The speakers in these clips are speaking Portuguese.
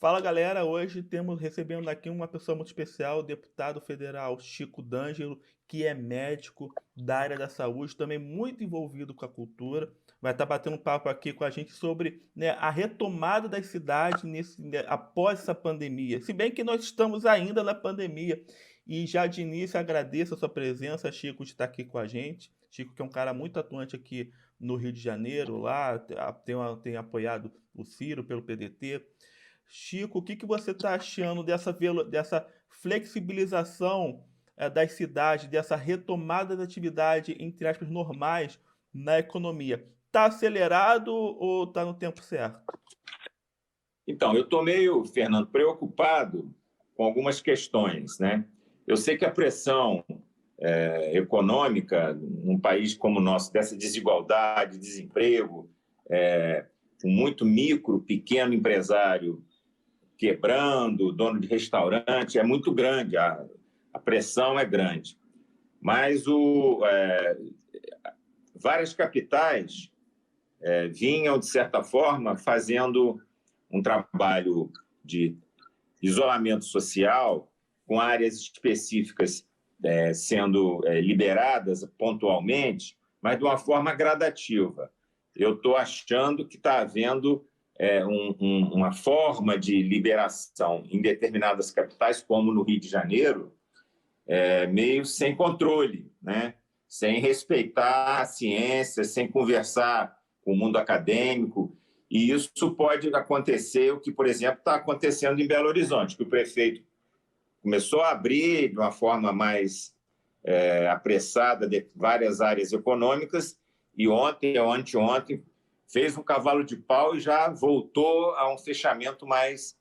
Fala galera, hoje temos recebendo aqui uma pessoa muito especial, o deputado federal Chico D'Angelo, que é médico da área da saúde, também muito envolvido com a cultura. Vai estar batendo um papo aqui com a gente sobre, né, a retomada das cidades após essa pandemia. Se bem que nós estamos ainda na pandemia. E já de início agradeço a sua presença, Chico, de estar aqui com a gente. Chico, que é um cara muito atuante aqui no Rio de Janeiro, lá tem apoiado o Ciro pelo PDT. Chico, o que que você está achando dessa flexibilização das cidades, dessa retomada da atividade, entre aspas, normais na economia? Está acelerado ou está no tempo certo? Então, eu estou meio, Fernando, preocupado com algumas questões, né? Eu sei que a pressão econômica num país como o nosso, dessa desigualdade, desemprego, com muito micro, pequeno empresário quebrando, dono de restaurante, é muito grande, a pressão é grande. Mas várias capitais vinham, de certa forma, fazendo um trabalho de isolamento social, com áreas específicas sendo liberadas pontualmente, mas de uma forma gradativa. Eu estou achando que está havendo uma forma de liberação em determinadas capitais, como no Rio de Janeiro, meio sem controle, né? Sem respeitar a ciência, sem conversar com o mundo acadêmico. E isso pode acontecer, o que, por exemplo, está acontecendo em Belo Horizonte, que o prefeito começou a abrir de uma forma mais apressada de várias áreas econômicas e ontem ou anteontem fez um cavalo de pau e já voltou a um fechamento mais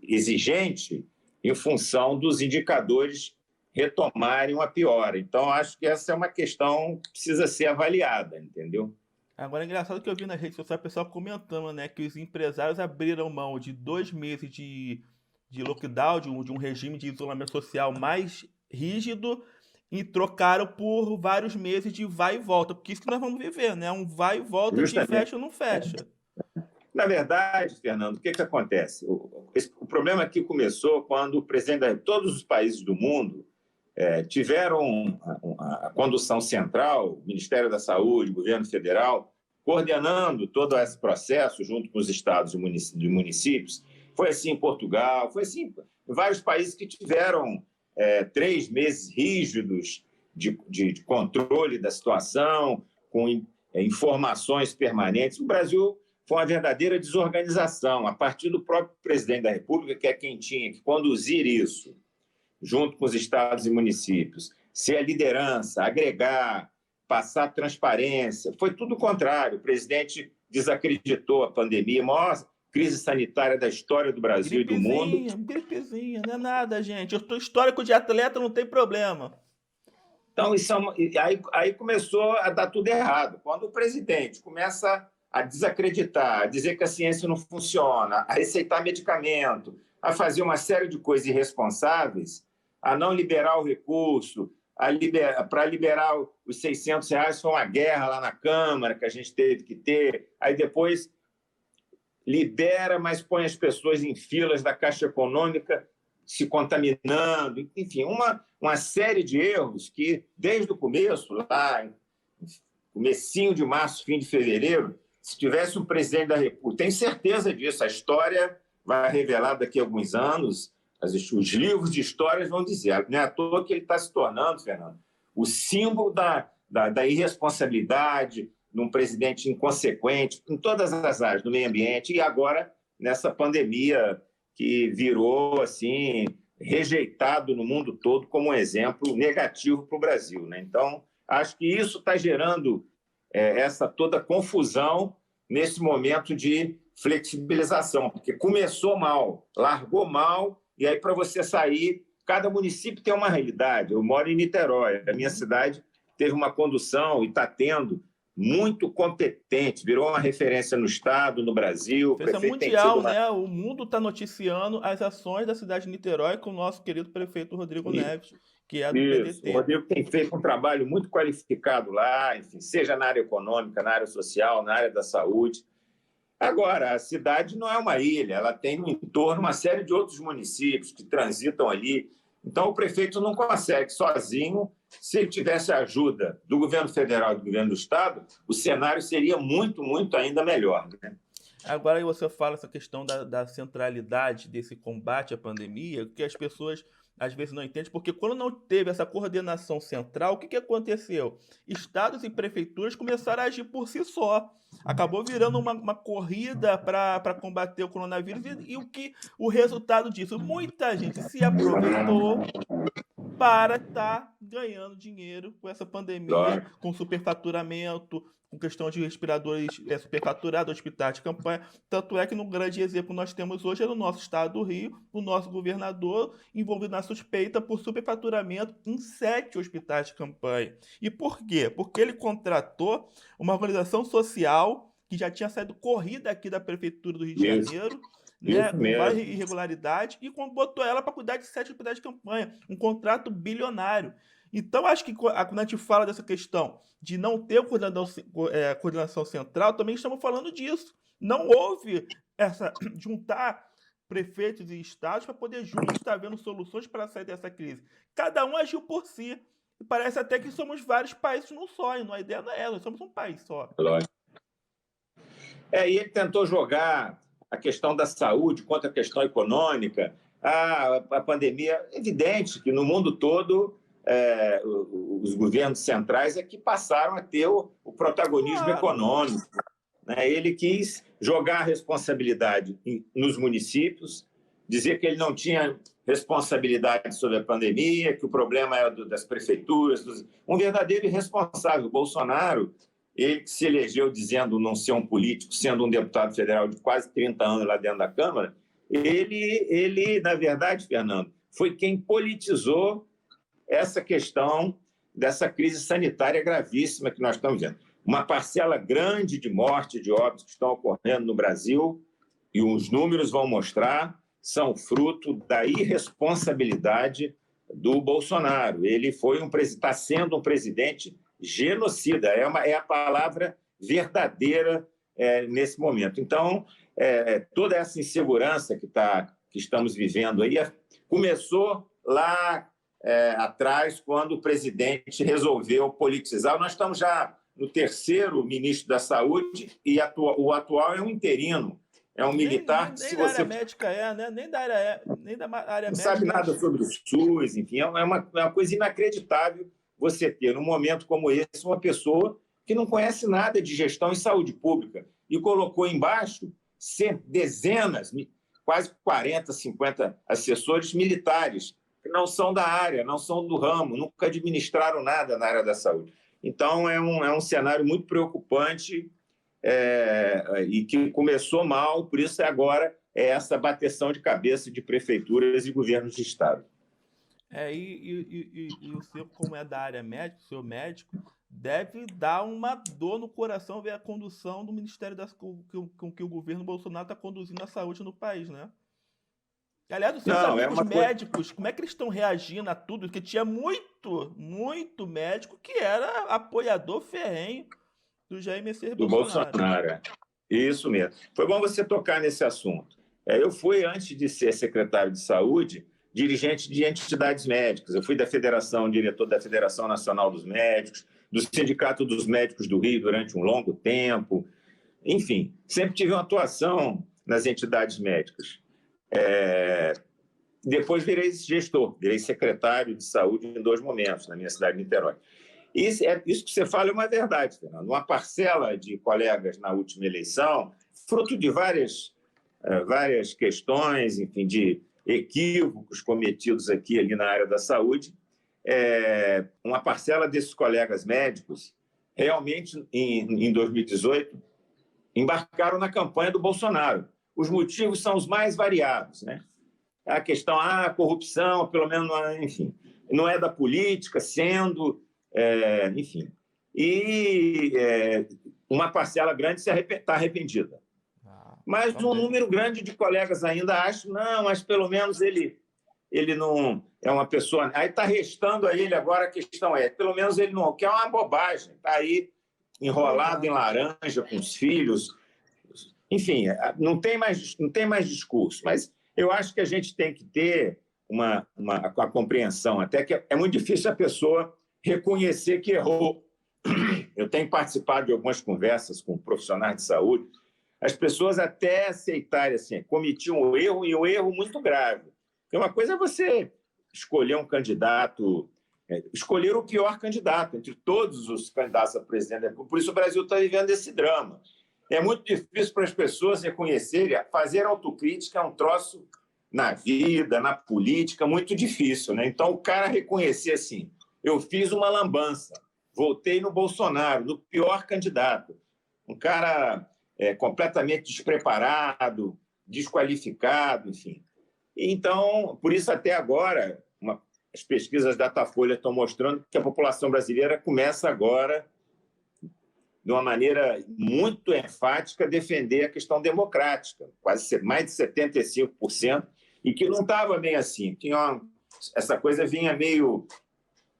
exigente em função dos indicadores retomarem uma piora. Então, acho que essa é uma questão que precisa ser avaliada, entendeu? Agora é engraçado que eu vi nas redes sociais o pessoal comentando, né, que os empresários abriram mão de 2 meses de lockdown, de um regime de isolamento social mais rígido e trocaram por vários meses de vai e volta, porque isso que nós vamos viver, né? Um vai e volta de Justamente. fecha ou não fecha. Na verdade, Fernando, o que acontece? O problema aqui começou quando o presidente de todos os países do mundo tiveram a condução central, o Ministério da Saúde, o governo federal, coordenando todo esse processo junto com os estados e municípios. Foi assim em Portugal, foi assim em vários países que tiveram 3 meses rígidos de controle da situação, com informações permanentes. O Brasil foi uma verdadeira desorganização, a partir do próprio presidente da República, que é quem tinha que conduzir isso, junto com os estados e municípios, ser a liderança, agregar, passar transparência. Foi tudo o contrário. O presidente desacreditou a pandemia, a maior crise sanitária da história do Brasil e do mundo. Gripezinha, não é nada, gente. Eu tô histórico de atleta, não tem problema. Então, aí começou a dar tudo errado. Quando o presidente começa a desacreditar, a dizer que a ciência não funciona, a receitar medicamento, a fazer uma série de coisas irresponsáveis, a não liberar o recurso, para liberar os R$ 600 foi uma guerra lá na Câmara que a gente teve que ter, aí depois libera, mas põe as pessoas em filas da Caixa Econômica se contaminando, enfim, uma série de erros que, desde o começo, lá, comecinho de março, fim de fevereiro, se tivesse um presidente da República, tenho certeza disso, a história vai revelar daqui a alguns anos, os livros de histórias vão dizer, não é à toa que ele está se tornando, Fernando, o símbolo da irresponsabilidade, de um presidente inconsequente, em todas as áreas, do meio ambiente, e agora nessa pandemia que virou assim rejeitado no mundo todo como um exemplo negativo para o Brasil, né? Então, acho que isso está gerando essa toda confusão nesse momento de flexibilização, porque começou mal, largou mal, e aí para você sair, cada município tem uma realidade. Eu moro em Niterói, a minha cidade teve uma condução e está tendo muito competente, virou uma referência no estado, no Brasil. Feita mundial, né? O mundo está noticiando as ações da cidade de Niterói com o nosso querido prefeito Rodrigo Neves, que é do Isso. O PDT. Rodrigo tem feito um trabalho muito qualificado lá, enfim, seja na área econômica, na área social, na área da saúde. Agora, a cidade não é uma ilha, ela tem no entorno uma série de outros municípios que transitam ali. Então, o prefeito não consegue sozinho. Se ele tivesse a ajuda do governo federal e do governo do estado, o cenário seria muito, muito ainda melhor, né? Agora você fala essa questão da centralidade desse combate à pandemia, que as pessoas às vezes não entendem, porque quando não teve essa coordenação central, o que aconteceu? Estados e prefeituras começaram a agir por si só. Acabou virando uma corrida para combater o coronavírus o resultado disso? Muita gente se aproveitou para estar ganhando dinheiro com essa pandemia, Claro. com superfaturamento, com questão de respiradores superfaturados, hospitais de campanha. Tanto é que no grande exemplo que nós temos hoje é no nosso estado do Rio, o nosso governador envolvido na suspeita por superfaturamento em 7 hospitais de campanha. E por quê? Porque ele contratou uma organização social que já tinha saído corrida aqui da Prefeitura do Rio de Isso, Janeiro, né, isso com várias mesmo. irregularidades, e botou ela para cuidar de 7 hospitais de campanha, um contrato bilionário. Então, acho que quando a gente fala dessa questão de não ter coordenação central, também estamos falando disso. Não houve essa juntar prefeitos e estados para poder juntos estar vendo soluções para sair dessa crise. Cada um agiu por si. E parece até que somos vários países num só, e a ideia não é essa, nós somos um país só. Lógico. E ele tentou jogar a questão da saúde contra a questão econômica. A pandemia, é evidente que no mundo todo os governos centrais é que passaram a ter o protagonismo Claro. econômico, né? Ele quis jogar a responsabilidade nos municípios, dizer que ele não tinha responsabilidade sobre a pandemia, que o problema era das prefeituras, um verdadeiro irresponsável. Bolsonaro, ele que se elegeu dizendo não ser um político, sendo um deputado federal de quase 30 anos lá dentro da Câmara, ele na verdade, Fernando, foi quem politizou essa questão dessa crise sanitária gravíssima que nós estamos vendo. Uma parcela grande de mortes, de óbitos que estão ocorrendo no Brasil, e os números vão mostrar, são fruto da irresponsabilidade do Bolsonaro. Ele está sendo um presidente genocida, é a palavra verdadeira nesse momento. Então, toda essa insegurança que estamos vivendo aí começou lá atrás, quando o presidente resolveu politizar. Nós estamos já no terceiro ministro da Saúde e o atual é um interino, é um militar que, nem se da você área médica né? Nem da área não médica. sabe nada sobre o SUS, enfim, é uma coisa inacreditável você ter, num momento como esse, uma pessoa que não conhece nada de gestão em saúde pública e colocou embaixo dezenas, quase 40, 50 assessores militares que não são da área, não são do ramo, nunca administraram nada na área da saúde. Então, é um cenário muito preocupante e que começou mal, por isso agora essa bateção de cabeça de prefeituras e governos de estado. E o senhor, como é da área médica, o senhor médico, deve dar uma dor no coração ver a condução do Ministério com que o governo Bolsonaro está conduzindo a saúde no país, né? Aliás, os seus amigos médicos, como é que eles estão reagindo a tudo? Porque tinha muito, muito médico que era apoiador ferrenho do Jair Messias Bolsonaro. Do Bolsonaro, isso mesmo. Foi bom você tocar nesse assunto. Eu fui, antes de ser secretário de saúde, dirigente de entidades médicas. Eu fui diretor da Federação Nacional dos Médicos, do Sindicato dos Médicos do Rio durante um longo tempo. Enfim, sempre tive uma atuação nas entidades médicas. Depois virei gestor, virei secretário de saúde em 2 momentos, na minha cidade de Niterói. Isso que você fala é uma verdade, Fernando. Uma parcela de colegas na última eleição, fruto de várias questões, enfim, de equívocos cometidos aqui e ali na área da saúde, uma parcela desses colegas médicos realmente, em 2018, embarcaram na campanha do Bolsonaro. Os motivos são os mais variados, né? A questão, a corrupção, pelo menos, enfim, não é da política, enfim. E uma parcela grande está arrependida. Mas um número grande de colegas ainda acham, não, mas pelo menos ele não é uma pessoa... Aí está restando a ele agora a questão pelo menos ele não quer uma bobagem, está aí enrolado em laranja com os filhos, enfim, não tem mais discurso, mas eu acho que a gente tem que ter a compreensão, até que é muito difícil a pessoa reconhecer que errou. Eu tenho participado de algumas conversas com profissionais de saúde, as pessoas até aceitarem assim, cometi um erro e um erro muito grave. Porque uma coisa é você escolher um candidato, escolher o pior candidato entre todos os candidatos a presidente da República. Por isso o Brasil está vivendo esse drama. É muito difícil para as pessoas reconhecerem, fazer autocrítica é um troço na vida, na política, muito difícil, né? Então, o cara reconhecer assim, eu fiz uma lambança, votei no Bolsonaro, no pior candidato, um cara completamente despreparado, desqualificado, enfim. Então, por isso, até agora, as pesquisas da Datafolha estão mostrando que a população brasileira começa agora, de uma maneira muito enfática, a defender a questão democrática, quase mais de 75%, e que não estava bem assim. Essa coisa vinha meio,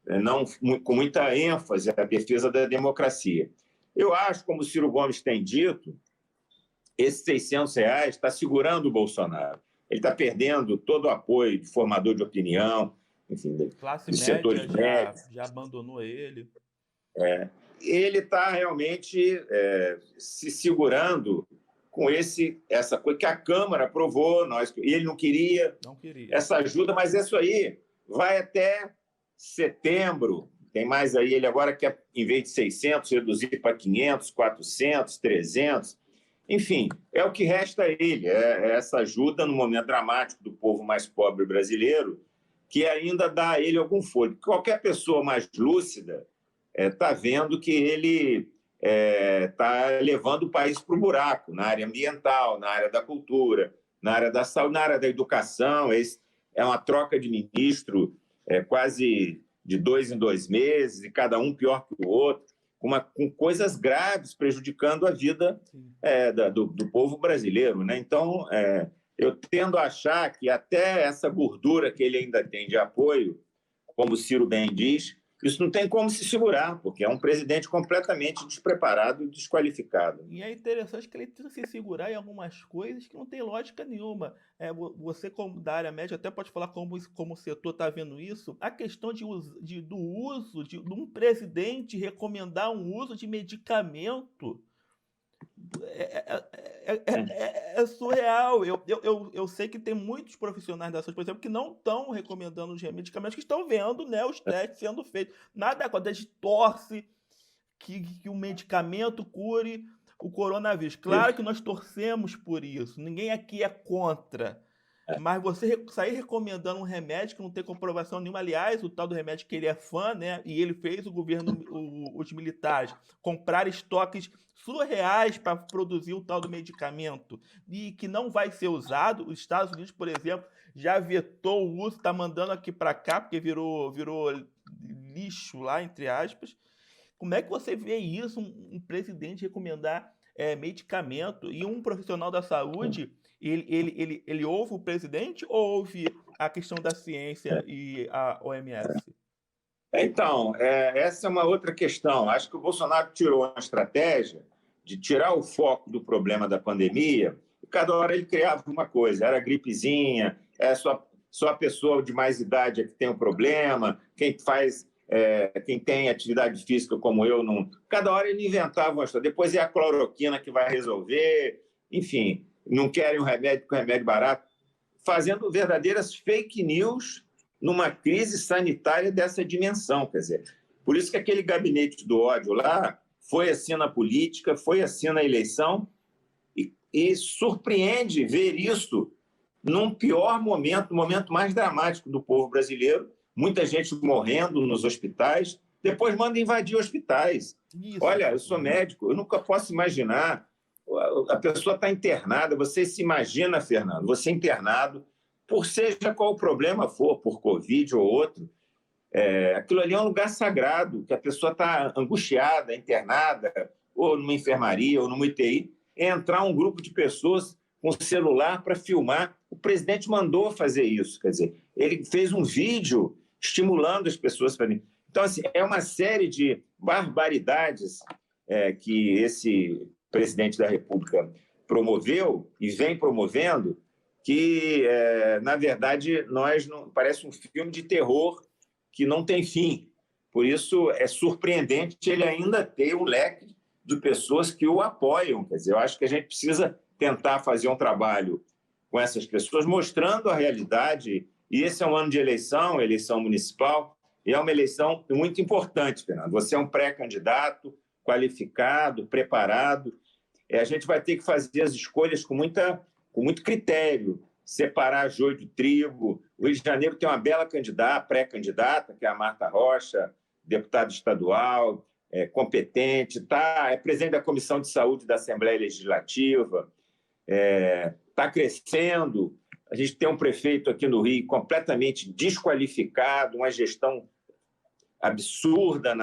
não com muita ênfase, a defesa da democracia. Eu acho, como o Ciro Gomes tem dito, esses R$600 está segurando o Bolsonaro. Ele está perdendo todo o apoio de formador de opinião, enfim, Classe dos média setores médios. já abandonou ele. Ele está realmente se segurando com essa coisa que a Câmara aprovou, e ele não queria essa ajuda, mas isso aí vai até setembro. Tem mais aí, ele agora quer, em vez de 600, reduzir para 500, 400, 300. Enfim, é o que resta a ele, é essa ajuda no momento dramático do povo mais pobre brasileiro, que ainda dá a ele algum fôlego. Qualquer pessoa mais lúcida está vendo que ele está levando o país para o buraco, na área ambiental, na área da cultura, na área da saúde, na área da educação. É uma troca de ministro quase de 2 em 2 meses, e cada um pior que o outro, com coisas graves prejudicando a vida do povo brasileiro, né? Então, eu tendo a achar que até essa gordura que ele ainda tem de apoio, como o Ciro bem diz, isso não tem como se segurar, porque é um presidente completamente despreparado e desqualificado. E é interessante que ele tenta se segurar em algumas coisas que não tem lógica nenhuma. Você, como da área médica, até pode falar como o setor está vendo isso. A questão do uso de um presidente recomendar um uso de medicamento é surreal. Eu sei que tem muitos profissionais da saúde, por exemplo, que não estão recomendando os medicamentos, que estão vendo, né, os testes sendo feitos. Nada acontece, a gente torce que o medicamento cure o coronavírus. Claro que nós torcemos por isso, ninguém aqui é contra. Mas você sair recomendando um remédio que não tem comprovação nenhuma, aliás, o tal do remédio que ele é fã, né? E ele fez o governo, os militares, comprar estoques surreais para produzir o tal do medicamento e que não vai ser usado. Os Estados Unidos, por exemplo, já vetou o uso, está mandando aqui para cá, porque virou lixo lá, entre aspas. Como é que você vê isso, um presidente recomendar medicamento e um profissional da saúde, ele ouve o presidente ou ouve a questão da ciência e a OMS? Então, essa é uma outra questão. Acho que o Bolsonaro tirou uma estratégia de tirar o foco do problema da pandemia, e cada hora ele criava uma coisa, era gripezinha, só a pessoa de mais idade é que tem o problema, quem tem atividade física como eu, não. Cada hora ele inventava uma história. Depois é a cloroquina que vai resolver. Enfim, não querem um remédio com remédio barato. Fazendo verdadeiras fake news numa crise sanitária dessa dimensão. Quer dizer, por isso que aquele gabinete do ódio lá foi assim na política, foi assim na eleição, e surpreende ver isso num pior momento, no momento mais dramático do povo brasileiro. Muita gente morrendo nos hospitais, depois manda invadir hospitais. Isso. Olha, eu sou médico, eu nunca posso imaginar. A pessoa está internada, você se imagina, Fernando, você internado, por seja qual o problema for, por Covid ou outro, aquilo ali é um lugar sagrado, que a pessoa está angustiada, internada, ou numa enfermaria, ou numa UTI, entrar um grupo de pessoas com celular para filmar. O presidente mandou fazer isso, quer dizer, ele fez um vídeo estimulando as pessoas para... Então, assim, é uma série de barbaridades que esse presidente da República promoveu e vem promovendo, que, na verdade, parece um filme de terror que não tem fim. Por isso, é surpreendente ele ainda ter um leque de pessoas que o apoiam. Quer dizer, eu acho que a gente precisa tentar fazer um trabalho com essas pessoas, mostrando a realidade. E esse é um ano de eleição municipal, e é uma eleição muito importante, Fernando. Você é um pré-candidato, qualificado, preparado. A gente vai ter que fazer as escolhas com muito critério, separar joio do trigo. O Rio de Janeiro tem uma bela pré-candidata, que é a Marta Rocha, deputada estadual, competente, é presidente da Comissão de Saúde da Assembleia Legislativa, está crescendo. A gente tem um prefeito aqui no Rio completamente desqualificado, uma gestão absurda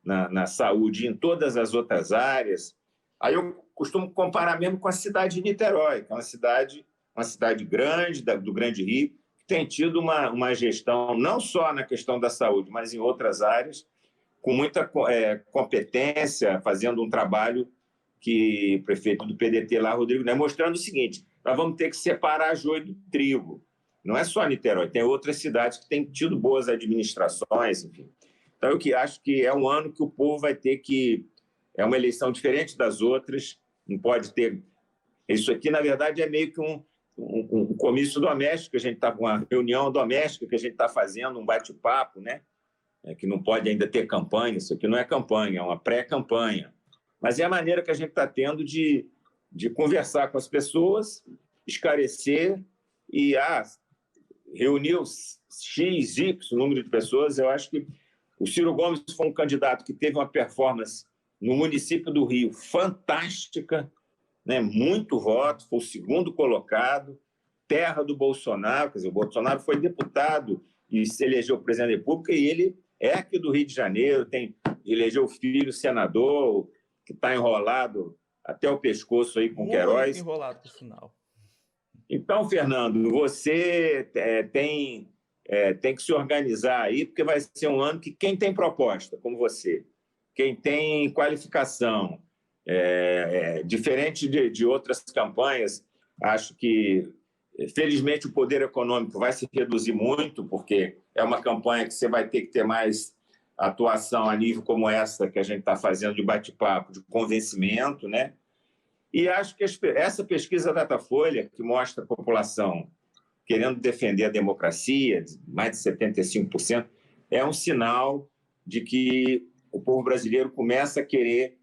na saúde e em todas as outras áreas. Aí eu costumo comparar mesmo com a cidade de Niterói, que é uma cidade grande, do Grande Rio, que tem tido uma gestão, não só na questão da saúde, mas em outras áreas, com muita competência, fazendo um trabalho que o prefeito do PDT lá, Rodrigo Neves, mostrando o seguinte: nós vamos ter que separar joio do trigo. Não é só Niterói, tem outras cidades que têm tido boas administrações, enfim. Então, eu acho que é um ano que o povo vai ter que... É uma eleição diferente das outras, não pode ter... Isso aqui, na verdade, é meio que um comício doméstico, que a gente está com uma reunião doméstica que a gente está fazendo, um bate-papo, né? Que não pode ainda ter campanha. Isso aqui não é campanha, é uma pré-campanha. Mas é a maneira que a gente está tendo de conversar com as pessoas, esclarecer e reunir os X, Y, número de pessoas. Eu acho que o Ciro Gomes foi um candidato que teve uma performance no município do Rio fantástica, né? Muito voto, foi o segundo colocado, terra do Bolsonaro. Quer dizer, o Bolsonaro foi deputado e se elegeu presidente da República, e ele é aqui do Rio de Janeiro, elegeu o filho senador, que está enrolado até o pescoço aí com o Queiroz. Muito enrolado, por sinal. Então, Fernando, você tem que se organizar aí, porque vai ser um ano que quem tem proposta, como você, quem tem qualificação, diferente de outras campanhas, acho que, felizmente, o poder econômico vai se reduzir muito, porque é uma campanha que você vai ter que ter mais atuação a nível como essa que a gente está fazendo de bate-papo, de convencimento, né? E acho que essa pesquisa Datafolha, que mostra a população querendo defender a democracia, mais de 75%, é um sinal de que o povo brasileiro começa a querer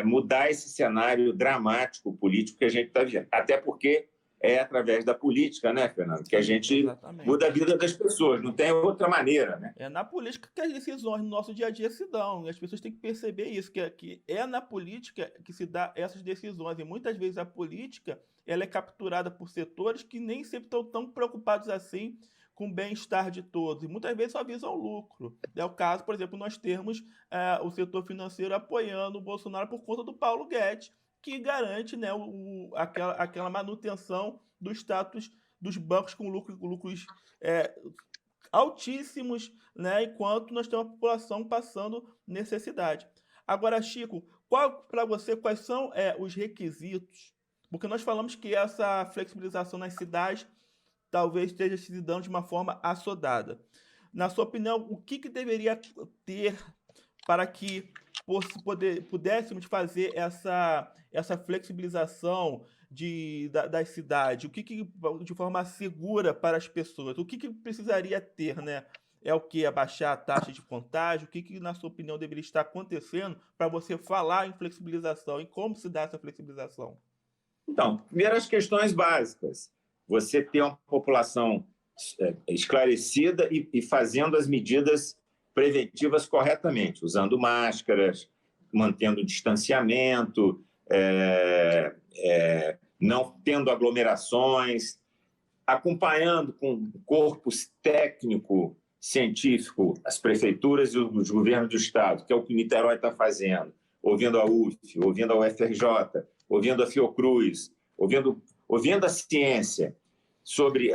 mudar esse cenário dramático político que a gente está vivendo. Até porque é através da política, né, Fernando, que a gente Exatamente. muda a vida das pessoas, não tem outra maneira, né? É na política que as decisões no nosso dia a dia se dão, e as pessoas têm que perceber isso, que é na política que se dá essas decisões, e muitas vezes a política ela é capturada por setores que nem sempre estão tão preocupados assim com o bem-estar de todos, e muitas vezes só visam o lucro. É o caso, por exemplo, nós termos o setor financeiro apoiando o Bolsonaro por conta do Paulo Guedes, que garante, né, aquela manutenção do status dos bancos com lucros altíssimos, né, enquanto nós temos a população passando necessidade. Agora, Chico, para você, quais são os requisitos? Porque nós falamos que essa flexibilização nas cidades talvez esteja se dando de uma forma assodada. Na sua opinião, o que deveria ter para que pudéssemos fazer essa flexibilização das cidades? O que de forma segura para as pessoas? O que precisaria ter, né? É o que? Abaixar a taxa de contágio? O que, na sua opinião, deveria estar acontecendo para você falar em flexibilização e como se dá essa flexibilização? Então, primeiro as questões básicas. Você ter uma população esclarecida e fazendo as medidas preventivas corretamente, usando máscaras, mantendo distanciamento, não tendo aglomerações, acompanhando com corpos técnico-científico as prefeituras e os governos do Estado, que é o que o Niterói está fazendo, ouvindo a UF, ouvindo a UFRJ, ouvindo a Fiocruz, ouvindo a ciência sobre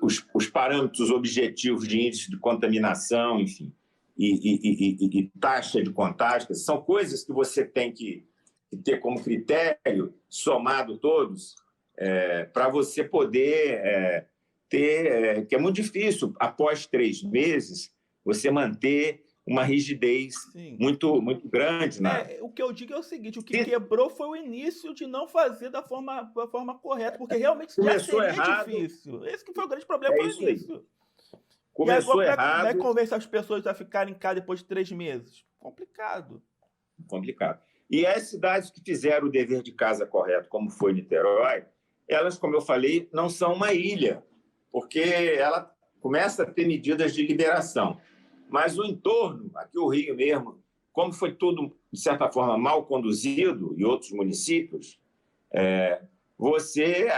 os parâmetros objetivos de índice de contaminação, enfim, e taxa de contágio. São coisas que você tem que que ter como critério, somado todos, para você poder ter... que é muito difícil, após 3 meses, você manter uma rigidez Sim. muito, muito grande. O que eu digo é o seguinte, o que quebrou foi o início de não fazer da forma correta, porque realmente já Começou seria errado, difícil. Esse que foi o grande problema, é foi o isso aí. início. E Começou agora, como é que errado, convence as pessoas a ficarem cá depois de 3 meses? Complicado. complicado. E as cidades que fizeram o dever de casa correto, como foi Niterói, elas, como eu falei, não são uma ilha, porque ela começa a ter medidas de liberação. Mas o entorno, aqui o Rio mesmo, como foi tudo, de certa forma, mal conduzido, e outros municípios, você,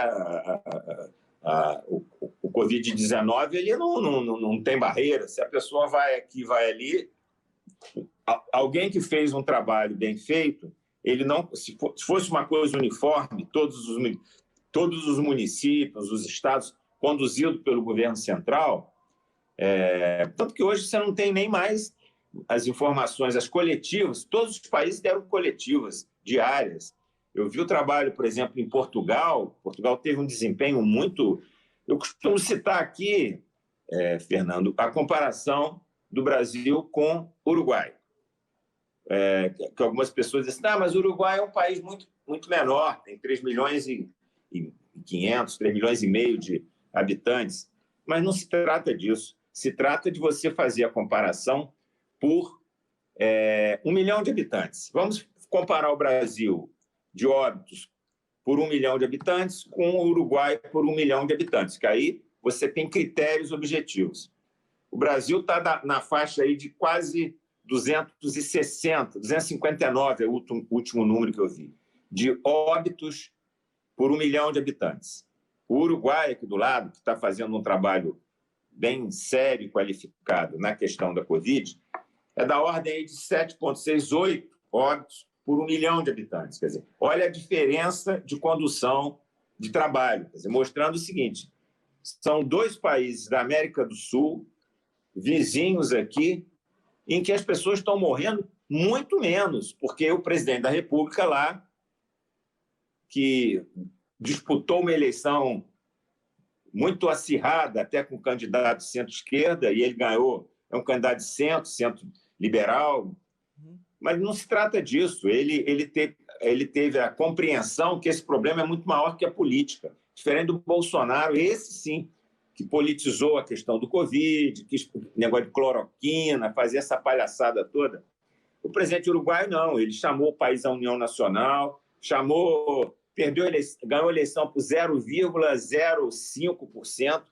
o Covid-19, ele não tem barreira. Se a pessoa vai aqui, vai ali, alguém que fez um trabalho bem feito, ele não, se fosse uma coisa uniforme, todos os municípios, os estados, conduzido pelo governo central, tanto que hoje você não tem nem mais as informações, as coletivas, todos os países deram coletivas diárias. Eu vi o trabalho, por exemplo, em Portugal. Portugal teve um desempenho muito... Eu costumo citar aqui, Fernando, a comparação do Brasil com o Uruguai. Que algumas pessoas dizem, mas o Uruguai é um país muito, muito menor, tem 3 milhões e 500, 3 milhões e meio de habitantes. Mas não se trata disso. Se trata de você fazer a comparação por 1 milhão de habitantes. Vamos comparar o Brasil de óbitos por 1 milhão de habitantes com o Uruguai por 1 milhão de habitantes, que aí você tem critérios objetivos. O Brasil está na faixa aí de quase 260, 259 é o último número que eu vi, de óbitos por 1 milhão de habitantes. O Uruguai, aqui do lado, que está fazendo um trabalho bem sério e qualificado na questão da Covid, é da ordem aí de 7,68 óbitos por 1 milhão de habitantes. Quer dizer, olha a diferença de condução de trabalho, quer dizer, mostrando o seguinte, são 2 países da América do Sul, vizinhos aqui, em que as pessoas estão morrendo muito menos, porque o presidente da República lá, que disputou uma eleição muito acirrada, até com candidato de centro-esquerda, e ele ganhou, é um candidato de centro-liberal, mas não se trata disso. Ele teve a compreensão que esse problema é muito maior que a política. Diferente do Bolsonaro, esse sim, que politizou a questão do Covid, quis negócio de cloroquina, fazer essa palhaçada toda. O presidente uruguaio não, ele chamou o país à união nacional, ganhou a eleição por 0,05%,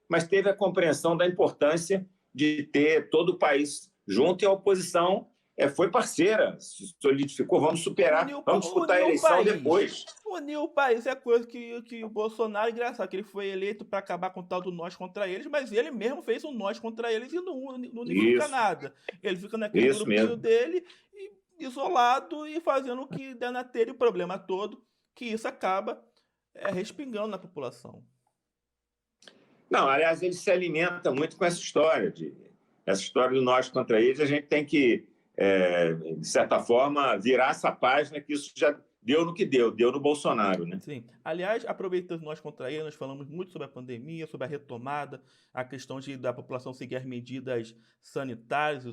mas teve a compreensão da importância de ter todo o país junto, e a oposição foi parceira, se solidificou, vamos superar, vamos disputar a eleição depois. Unir o país é coisa que o Bolsonaro, engraçado, que ele foi eleito para acabar com o tal do nós contra eles, mas ele mesmo fez um nós contra eles e não unifica nada. Ele fica naquele grupinho dele, isolado e fazendo o que der na telha, e o problema todo, que isso acaba respingando na população. Não, aliás, ele se alimenta muito com essa história do nós contra eles. A gente tem que, de certa forma, virar essa página, que isso já deu no que deu no Bolsonaro, né? Sim. Aliás, aproveitando nós contra ele, nós falamos muito sobre a pandemia, sobre a retomada, a questão da população seguir as medidas sanitárias,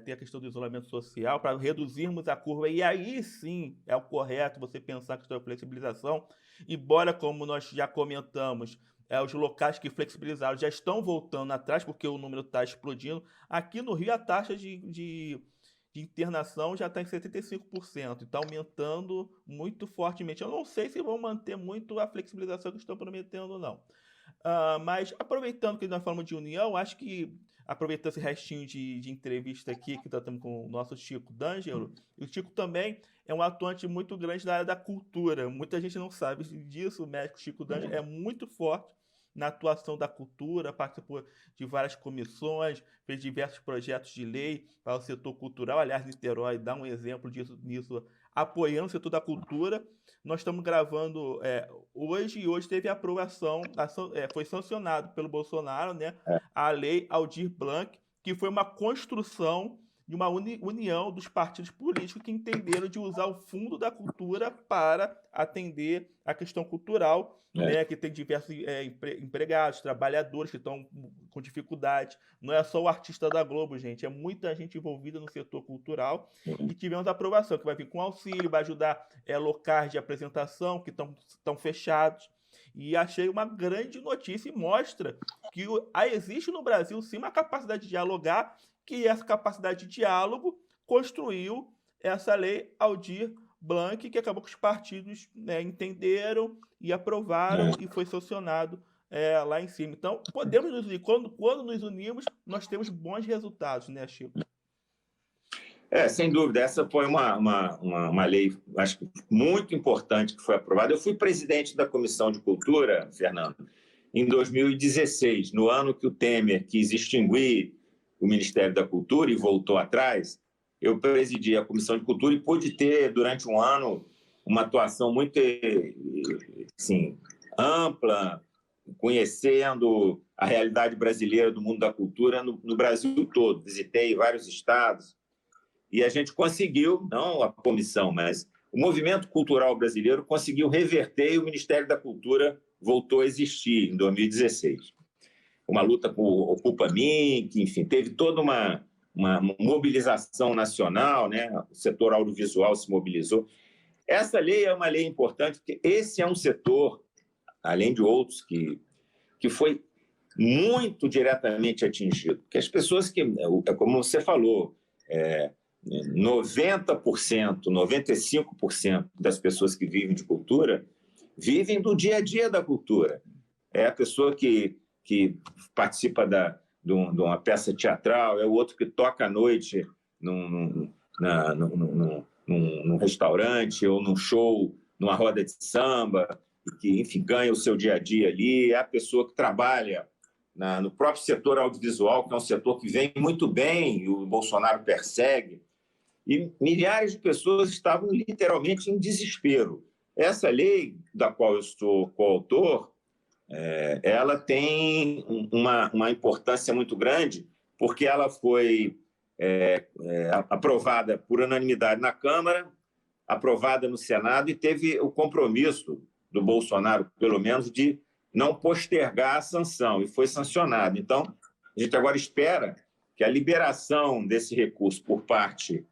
ter a questão do isolamento social, para reduzirmos a curva. E aí sim é o correto você pensar a questão da flexibilização. Embora, como nós já comentamos, os locais que flexibilizaram já estão voltando atrás, porque o número está explodindo. Aqui no Rio, a taxa de internação já está em 75%, está aumentando muito fortemente. Eu não sei se vão manter muito a flexibilização que estão prometendo, não. Mas aproveitando que nós falamos de união, acho que, aproveitando esse restinho de entrevista aqui, que nós estamos com o nosso Chico D'Angelo, o Chico também é um atuante muito grande na área da cultura. Muita gente não sabe disso, o médico Chico D'Angelo é muito forte na atuação da cultura, participou de várias comissões, fez diversos projetos de lei para o setor cultural. Aliás, Niterói dá um exemplo nisso, apoiando o setor da cultura. Nós estamos gravando hoje, e hoje teve a aprovação, foi sancionado pelo Bolsonaro, né, a lei Aldir Blanc, que foi uma construção e uma união dos partidos políticos que entenderam de usar o Fundo da Cultura para atender a questão cultural, né, que tem diversos empregados, trabalhadores que estão com dificuldade. Não é só o artista da Globo, gente, é muita gente envolvida no setor cultural e tivemos aprovação, que vai vir com auxílio, vai ajudar locais de apresentação que estão fechados. E achei uma grande notícia e mostra que existe no Brasil sim uma capacidade de dialogar, que essa capacidade de diálogo construiu essa lei Aldir Blanc, que acabou que os partidos, né, entenderam e aprovaram e foi sancionado lá em cima. Então, podemos nos unir. Quando nos unimos, nós temos bons resultados, né, Chico? Sem dúvida. Essa foi uma lei, acho que muito importante, que foi aprovada. Eu fui presidente da Comissão de Cultura, Fernando, em 2016, no ano que o Temer quis extinguir o Ministério da Cultura e voltou atrás. Eu presidi a Comissão de Cultura e pude ter, durante um ano, uma atuação muito assim, ampla, conhecendo a realidade brasileira do mundo da cultura no Brasil todo. Visitei vários estados e a gente conseguiu, não a comissão, mas o movimento cultural brasileiro conseguiu reverter e o Ministério da Cultura voltou a existir em 2016. Uma luta por Ocupa Minc, enfim, teve toda uma mobilização nacional, né? O setor audiovisual se mobilizou. Essa lei é uma lei importante, porque esse é um setor, além de outros, que foi muito diretamente atingido. Porque as pessoas como você falou, 90%, 95% das pessoas que vivem de cultura vivem do dia a dia da cultura. É a pessoa que participa de uma peça teatral, é o outro que toca à noite num restaurante ou num show, numa roda de samba, que, enfim, ganha o seu dia a dia ali, é a pessoa que trabalha no próprio setor audiovisual, que é um setor que vem muito bem, e o Bolsonaro persegue, e milhares de pessoas estavam literalmente em desespero. Essa lei, da qual eu sou coautor, ela tem uma importância muito grande, porque ela foi aprovada por unanimidade na Câmara, aprovada no Senado e teve o compromisso do Bolsonaro, pelo menos, de não postergar a sanção, e foi sancionado. Então, a gente agora espera que a liberação desse recurso por parte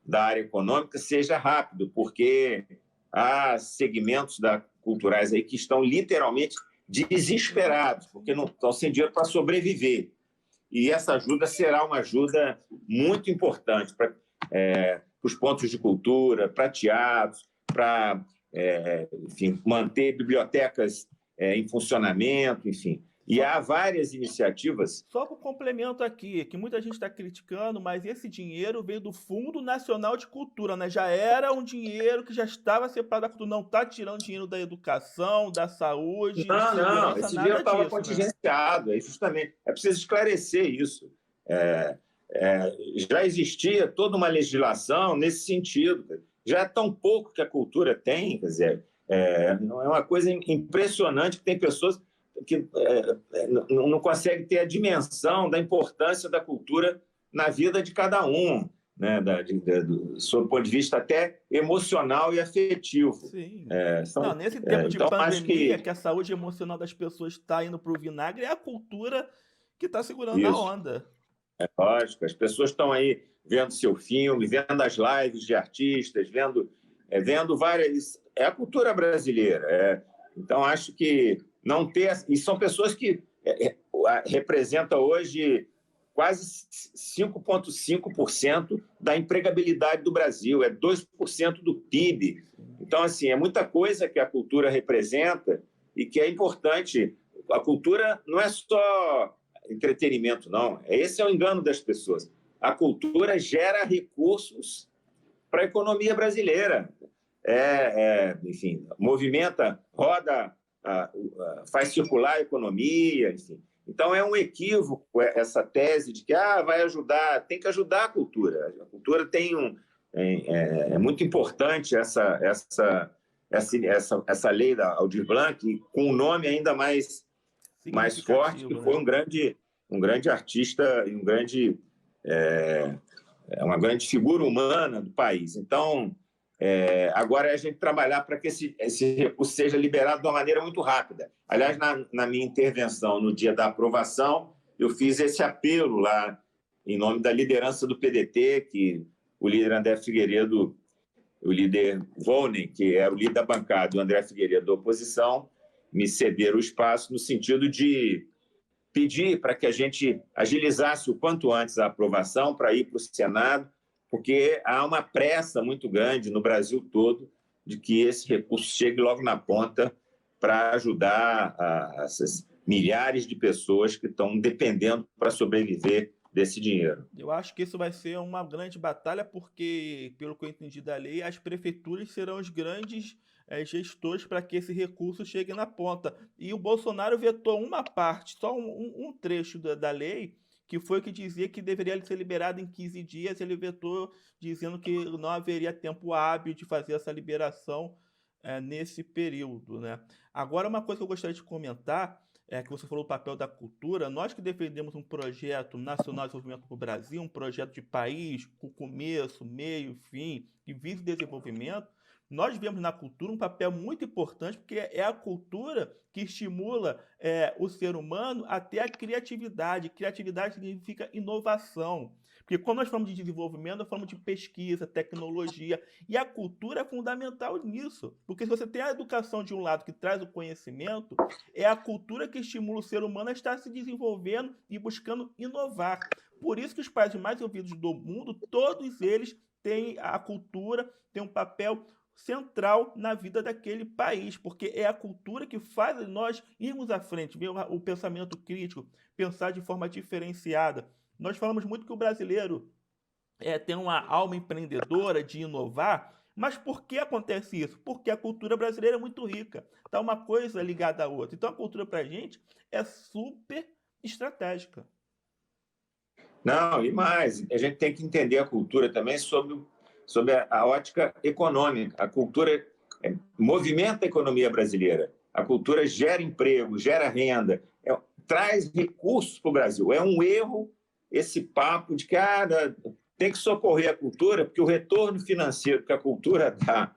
da área econômica seja rápido, porque há segmentos culturais aí que estão literalmente desesperados, porque não estão sem dinheiro para sobreviver. E essa ajuda será uma ajuda muito importante para os pontos de cultura, para teatros, para enfim, manter bibliotecas em funcionamento, enfim. E há várias iniciativas. Só para o complemento aqui, que muita gente está criticando, mas esse dinheiro veio do Fundo Nacional de Cultura, né? Já era um dinheiro que já estava separado da cultura, não está tirando dinheiro da educação, da saúde, não, esse dinheiro estava disso, contingenciado, né? Justamente. É preciso esclarecer isso. Já existia toda uma legislação nesse sentido. Já é tão pouco que a cultura tem, quer dizer, é uma coisa impressionante que tem pessoas que não consegue ter a dimensão da importância da cultura na vida de cada um, né? Sob o ponto de vista até emocional e afetivo. Sim. Nesse tempo de então, pandemia, que a saúde emocional das pessoas está indo para o vinagre, é a cultura que está segurando a onda. É lógico, as pessoas estão aí vendo seu filme, vendo as lives de artistas, vendo várias... É a cultura brasileira. Então, acho que não ter... E são pessoas que representam hoje quase 5,5% da empregabilidade do Brasil, 2% do PIB. Então, assim, é muita coisa que a cultura representa e que é importante. A cultura não é só entretenimento, não. Esse é o engano das pessoas. A cultura gera recursos para a economia brasileira. Enfim, movimenta, roda, faz circular a economia, enfim. Então, é um equívoco essa tese de que vai ajudar, tem que ajudar a cultura. A cultura tem é muito importante essa lei da Aldir Blanc, com um nome ainda mais forte, que foi um grande artista e um grande é uma grande figura humana do país. Então, agora é a gente trabalhar para que esse recurso seja liberado de uma maneira muito rápida. Aliás, na minha intervenção no dia da aprovação, eu fiz esse apelo lá em nome da liderança do PDT, que o líder André Figueiredo, o líder Volney, que é o líder da bancada, e o André Figueiredo da oposição, me cederam o espaço no sentido de pedir para que a gente agilizasse o quanto antes a aprovação para ir para o Senado, porque há uma pressa muito grande no Brasil todo de que esse recurso chegue logo na ponta para ajudar essas milhares de pessoas que estão dependendo para sobreviver desse dinheiro. Eu acho que isso vai ser uma grande batalha, porque, pelo que eu entendi da lei, as prefeituras serão os grandes gestores para que esse recurso chegue na ponta. E o Bolsonaro vetou uma parte, só um trecho da lei, que foi o que dizia que deveria ser liberado em 15 dias. Ele vetou dizendo que não haveria tempo hábil de fazer essa liberação nesse período, né? Agora, uma coisa que eu gostaria de comentar que você falou o papel da cultura. Nós que defendemos um projeto nacional de desenvolvimento para o Brasil, um projeto de país com começo, meio, fim, que vise desenvolvimento, nós vemos na cultura um papel muito importante, porque é a cultura que estimula o ser humano até a criatividade. Criatividade significa inovação. Porque quando nós falamos de desenvolvimento, nós falamos de pesquisa, tecnologia, e a cultura é fundamental nisso. Porque se você tem a educação de um lado que traz o conhecimento, é a cultura que estimula o ser humano a estar se desenvolvendo e buscando inovar. Por isso que os países mais desenvolvidos do mundo, todos eles têm a cultura, têm um papel central na vida daquele país, porque é a cultura que faz nós irmos à frente, ver o pensamento crítico, pensar de forma diferenciada. Nós falamos muito que o brasileiro tem uma alma empreendedora de inovar, mas por que acontece isso? Porque a cultura brasileira é muito rica, está uma coisa ligada à outra. Então a cultura para a gente é super estratégica. Não, e mais, a gente tem que entender a cultura também sobre a ótica econômica. A cultura movimenta a economia brasileira. A cultura gera emprego, gera renda, traz recursos para o Brasil. É um erro esse papo de que tem que socorrer a cultura, porque o retorno financeiro que a cultura dá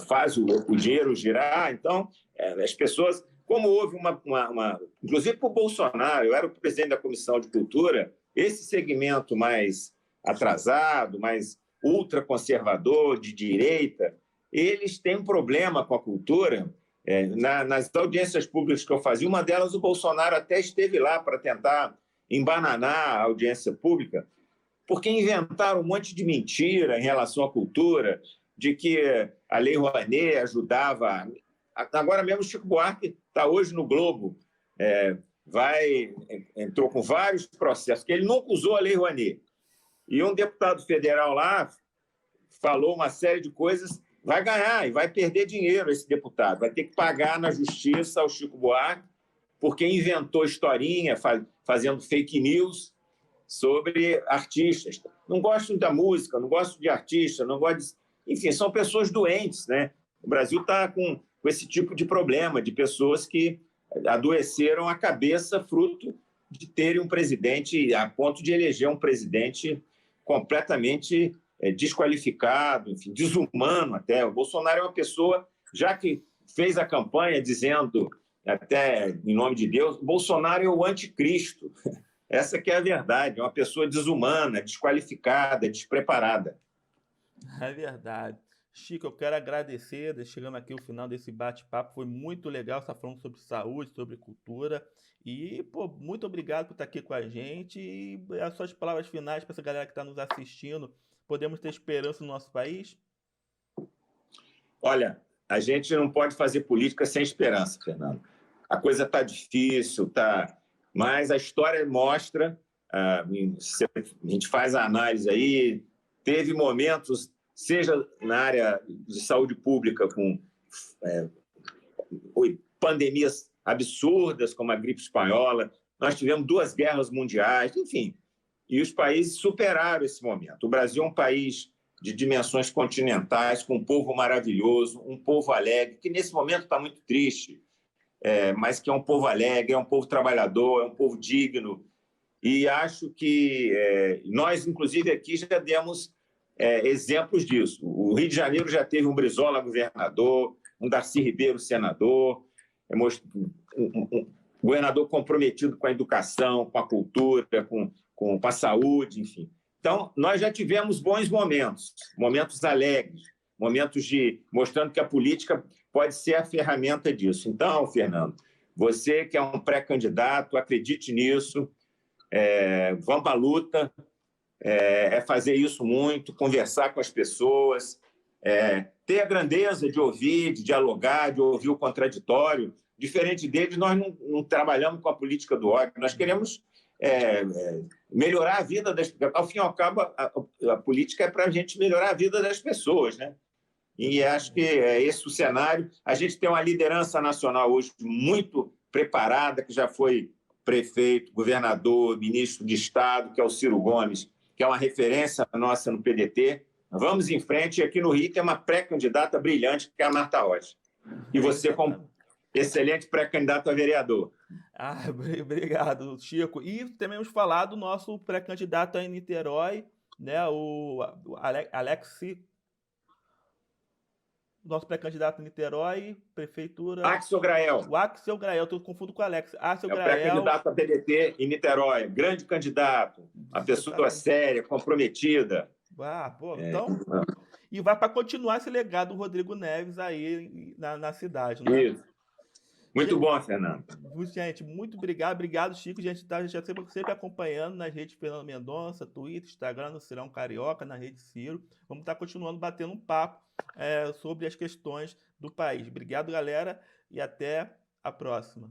faz o dinheiro girar. Então, as pessoas... Como houve inclusive para o Bolsonaro, eu era o presidente da Comissão de Cultura, esse segmento mais atrasado, mais ultraconservador, de direita, eles têm um problema com a cultura. Nas audiências públicas que eu fazia, uma delas o Bolsonaro até esteve lá para tentar embananar a audiência pública, porque inventaram um monte de mentira em relação à cultura, de que a Lei Rouanet ajudava... Agora mesmo o Chico Buarque está hoje no Globo, entrou com vários processos, que ele nunca usou a Lei Rouanet. E um deputado federal lá falou uma série de coisas, vai ganhar e vai perder dinheiro esse deputado, vai ter que pagar na justiça ao Chico Buarque, porque inventou historinha, fazendo fake news sobre artistas. Não gosto da música, não gosto de artista, não gosto de... Enfim, são pessoas doentes, né? O Brasil está com esse tipo de problema, de pessoas que adoeceram a cabeça fruto de terem um presidente, a ponto de eleger um presidente completamente desqualificado, enfim, desumano até. O Bolsonaro é uma pessoa, já que fez a campanha dizendo, até em nome de Deus, Bolsonaro é o anticristo. Essa que é a verdade, é uma pessoa desumana, desqualificada, despreparada. É verdade. Chico, eu quero agradecer, chegando aqui ao final desse bate-papo, foi muito legal estar falando sobre saúde, sobre cultura, e, muito obrigado por estar aqui com a gente, e as suas palavras finais para essa galera que está nos assistindo. Podemos ter esperança no nosso país? Olha, a gente não pode fazer política sem esperança, Fernando. A coisa está difícil, mas a história mostra, a gente faz a análise aí, teve momentos, seja na área de saúde pública, com pandemias absurdas, como a gripe espanhola, nós tivemos 2 guerras mundiais, enfim, e os países superaram esse momento. O Brasil é um país de dimensões continentais, com um povo maravilhoso, um povo alegre, que nesse momento está muito triste, mas que é um povo alegre, é um povo trabalhador, é um povo digno. e acho que nós, inclusive, aqui já demos exemplos disso. O Rio de Janeiro já teve um Brizola governador, um Darcy Ribeiro senador, um governador comprometido com a educação, com a cultura, com a saúde, enfim. Então, nós já tivemos bons momentos, momentos alegres, momentos mostrando que a política pode ser a ferramenta disso. Então, Fernando, você que é um pré-candidato, acredite nisso, vamos para a luta, fazer isso muito, conversar com as pessoas, ter a grandeza de ouvir, de dialogar, de ouvir o contraditório. Diferente deles, nós não trabalhamos com a política do ódio, nós queremos melhorar a vida das pessoas. Ao fim e ao cabo, a política é para a gente melhorar a vida das pessoas, né? E acho que é esse o cenário. A gente tem uma liderança nacional hoje muito preparada, que já foi prefeito, governador, ministro de Estado, que é o Ciro Gomes, que é uma referência nossa no PDT. Vamos em frente. E aqui no Rio tem uma pré-candidata brilhante, que é a Marta Rocha. E você, como excelente pré-candidato a vereador. Obrigado, Chico. E também vamos falar do nosso pré-candidato em Niterói, né, o Alex, nosso pré-candidato em Niterói, prefeitura... Axel Grael. O Axel Grael, eu confundo com o Alex. Axel Grael. É o pré-candidato a PDT em Niterói, grande candidato, uma pessoa séria, comprometida. Então... E vai para continuar esse legado do Rodrigo Neves aí na cidade, né? Isso. Muito bom, Fernando. Gente, muito obrigado, Chico. A gente está sempre acompanhando nas redes Fernando Mendonça, Twitter, Instagram, no Cirão Carioca, na rede Ciro. Vamos estar continuando batendo um papo sobre as questões do país. Obrigado, galera, e até a próxima.